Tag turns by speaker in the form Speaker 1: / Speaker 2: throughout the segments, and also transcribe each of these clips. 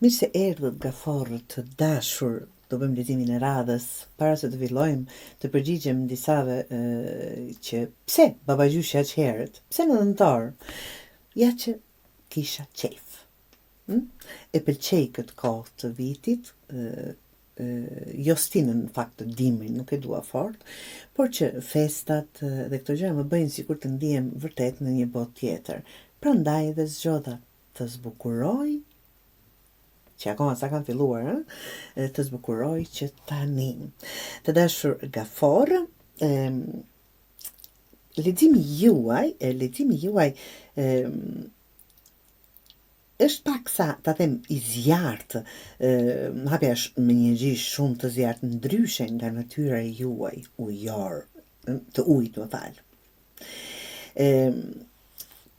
Speaker 1: Mirë se erdhët Gaforë të dashur, do bëjmë leximin e radhës. Para se të fillojmë, të përgjigjem disave që pse babagjyshja aq herët, pse në nëntor, ja që kisha qef. E pëlqej këtë kohë të vitit, jo stinën në fakt të dimrin, nuk e dua fort, por që festat dhe këto gjëra më bëjnë sikur të ndihem vërtet në një botë tjetër. Prandaj edhe zgjodha të zbukuroj, që akoma sa kanë filluar, të zbukuroj që tani. Të dashur Gaforë, leximi juaj është paksa, ta them, i zjarrt, hapja është me një energji shumë të zjarrt, ndryshe nga natyra e juaj ujor, të ujit, më fal.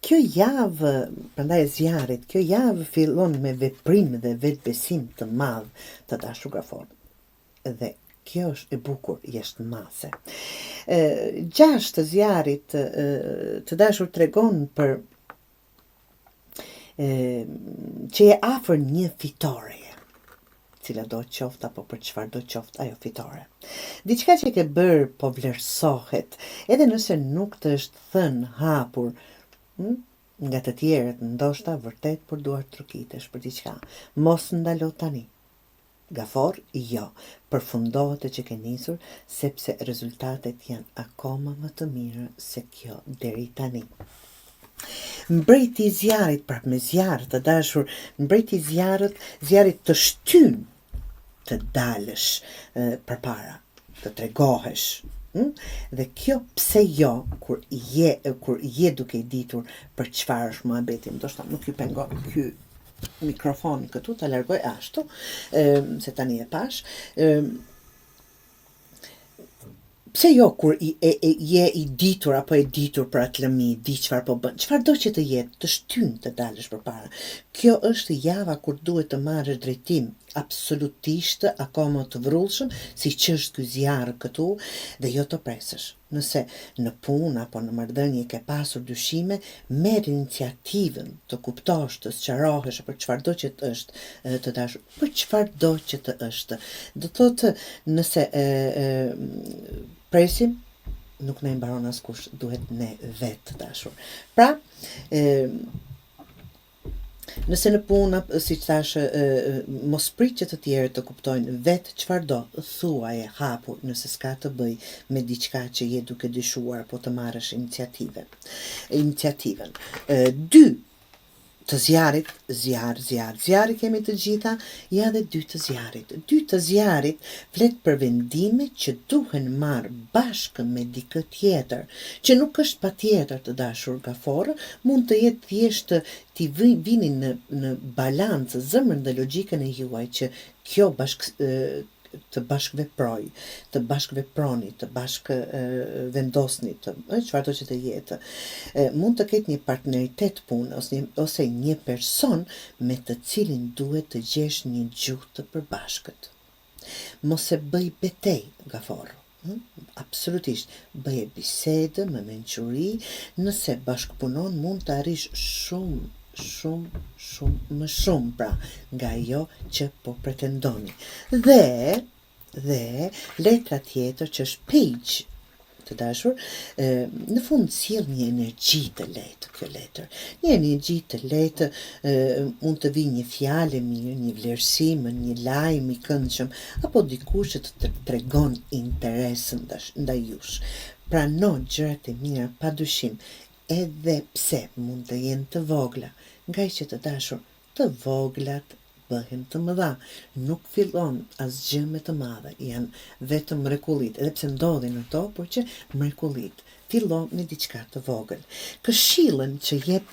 Speaker 1: Kjo javë, prandaj e zjarrit, kjo javë fillon me veprim dhe vetbesim të madh, të dashur Gaforë. Dhe kjo është e bukur jashtë mase. 6 të zjarrit, të dashur, tregon për që e afër një fitoreje, cila do qoftë apo për çfarë do qoftë ajo fitore. Diçka që ke bërë po vlerësohet, edhe nëse nuk të është thënë hapur, nga të tjerët, ndoshta vërtet për duar trokitesh për diçka. Mos ndalo tani. Gaforë, jo, përfundohet të që ke nisur, sepse rezultatet janë akoma më të mira se kjo deri tani. Mbreti i zjarrit, prap me zjarr të dashur, mbreti i zjarrit të shtyn të dalësh përpara, të tregohesh. Dhe kjo pse jo, kur je duke i ditur për çfarë është muhabeti, ndoshta nuk ju pengon ky mikrofon këtu, ta largoj ashtu, se tani e pash. Pse jo kur je i ditur apo e ditur për atë lëmi, di çfarë po bën, çfarë do që të jetë, të shtyn të dalësh përpara. Kjo është java kur duhet të marrësh drejtim, absolutisht akoma të vrullshëm, siç është ky zjarr këtu, dhe jo të presësh. Nëse në punë apo në marrëdhënie ke pasur dyshime, merr iniciativën të kuptosh, të sqarohesh për çfarëdo që të është, të dashur, për çfarëdo që të është. Do thotë, nëse presim, nuk ne mbaron askush, duhet ne vetë dashur. Pra, nëse në punë, si që thashë, mos prit që të tjerë të kuptojnë, vetë çfarëdo thuaje hapur, nëse s'ka të bëj me diçka që je duke dyshuar, po të marrësh iniciativën. 2 të zjarrit, zjarri kemi të gjitha, ja dhe 2 të zjarrit. 2 të zjarrit flet për vendime që duhen marrë bashkë me dikë tjetër, që nuk është patjetër të dashur Gaforë, mund të jetë thjesht t'i vini në balancë zemrën dhe logjikën e juaj, që kjo të bashkëveproj, të bashkëveproni, të bashkëvendosni, çfarëdo që të jetë. Mund të ketë një partneritet punë ose një person me të cilin duhet të gjesh një gjuhë të përbashkët. Mos e bëj betej, Gaforë. Absolutisht, bëje bisedë me mençuri, nëse bashkëpunon mund të arrish shumë më shumë, pra, nga ajo që po pretendoni. Dhe letra tjetër që është page, të dashur, në fund sjell një energji të lehtë kjo letër. Një energji të lehtë, mund të vijë një fjalë mirë, një vlerësim, një lajm i këndshëm, apo dikush që të tregon interesën ndaj jush. Prano gjërat e mira padyshim, edhe pse mund të jenë të vogla, nga që të dashur, të voglat bëhen të mëdha. Nuk fillon asgjë me të madhe, janë vetëm mrekullit, edhe pse ndodhin ato, por që mrekullit. Fillon me diçka të vogël. Këshillën që jep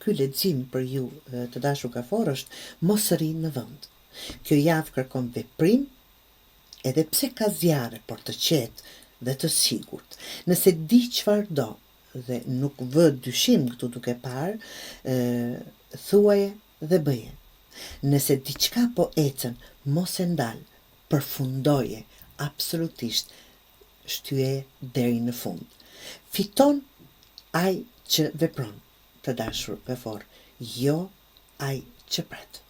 Speaker 1: ky lexim për ju, të dashur Gaforë, është mos rri në vend. Kjo javë kërkon veprim, edhe pse ka zjarre, por të qetë dhe të sigurt. Nëse di çfarë do dhe nuk vë dyshim këtu duke parë, thuaje dhe bëje. Nëse diçka po ecën, mos e ndal, përfundoje, absolutisht, shtyje deri në fund. Fiton ai që vepron, të dashur Gaforë, jo ai që pret.